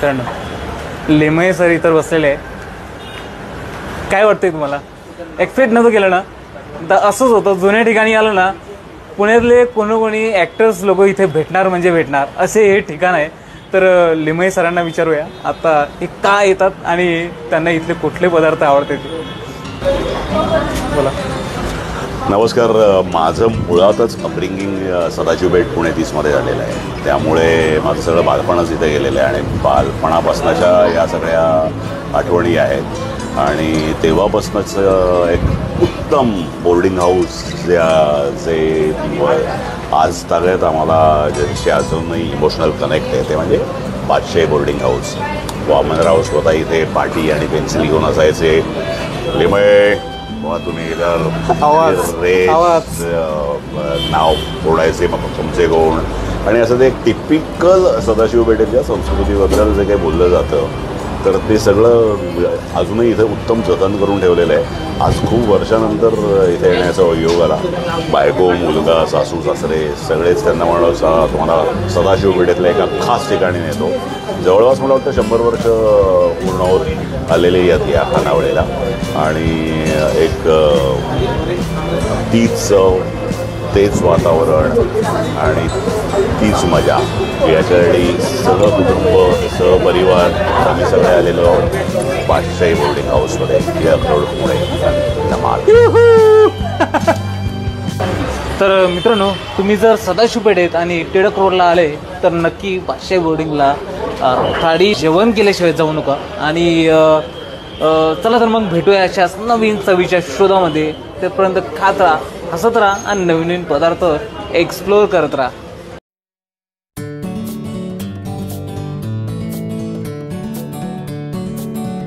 मित्रांनो, लिमये सर इथं बसलेले आहे. काय वाटतंय तुम्हाला? एक्सपेक्ट नव्हतं केलं ना? तर असंच होतं. जुन्या ठिकाणी आलं ना, पुण्यातले कोणी ॲक्टर्स लोक इथे भेटणार म्हणजे भेटणार असे हे ठिकाण आहे. तर लिमये सरांना विचारूया आता हे का येतात आणि त्यांना इथले कुठले पदार्थ आवडतात. बोला. नमस्कार. माझं मुळातच अपब्रिंगिंग सदाशिव पेठ पुणे 30मध्ये झालेलं आहे. त्यामुळे माझं सगळं बालपणच इथे गेलेलं आहे आणि बालपणापासूनच्या या सगळ्या आठवणी आहेत. आणि तेव्हापासूनच एक उत्तम बोर्डिंग हाऊस जे आज तागत आम्हाला ज्यांची अजूनही इमोशनल कनेक्ट आहे ते म्हणजे बादशाही बोर्डिंग हाऊस. वामनराव स्वतः इथे पाटी आणि पेन्सिल घेऊन असायचे. लिमये तुम्ही नाव फोडायचे, मग तुमचे गुण आणि असं ते टिपिकल सदाशिव पेठेच्या संस्कृतीबद्दल जे काही बोललं जातं तर ते सगळं अजूनही इथं उत्तम जतन करून ठेवलेलं आहे. आज खूप वर्षानंतर इथे येण्याचा योग आला. बायको, मुलगा, सासू सासरे सगळेच त्यांना म्हणलं तुम्हाला सदाशिव पेठेतल्या एका खास ठिकाणी नेतो. जवळपास मला वाटतं 100 वर्ष पूर्ण होत आलेली आहेत या खानावळीला. आणि एक तीच तेच वातावरण आणि तीच मजा याच्यासाठी सहकुटुंब सहपरिवार आम्ही सगळे आलेलो आहोत बादशाही बोर्डिंग हाऊसमध्ये टिळक रोड पुणे. तर मित्रांनो, तुम्ही जर सदाशिव पेठेत आणि टिळक रोडला आले तर नक्की बादशाही बोर्डिंगला थाळी जेवण केल्याशिवाय जाऊ नका. आणि चला तर मग भेटूया अशाच नवीन चवीच्या शोधामध्ये. तेपर्यंत खात राहा, हसत राहा आणि नवीन नवीन पदार्थ एक्सप्लोअर करत राहा.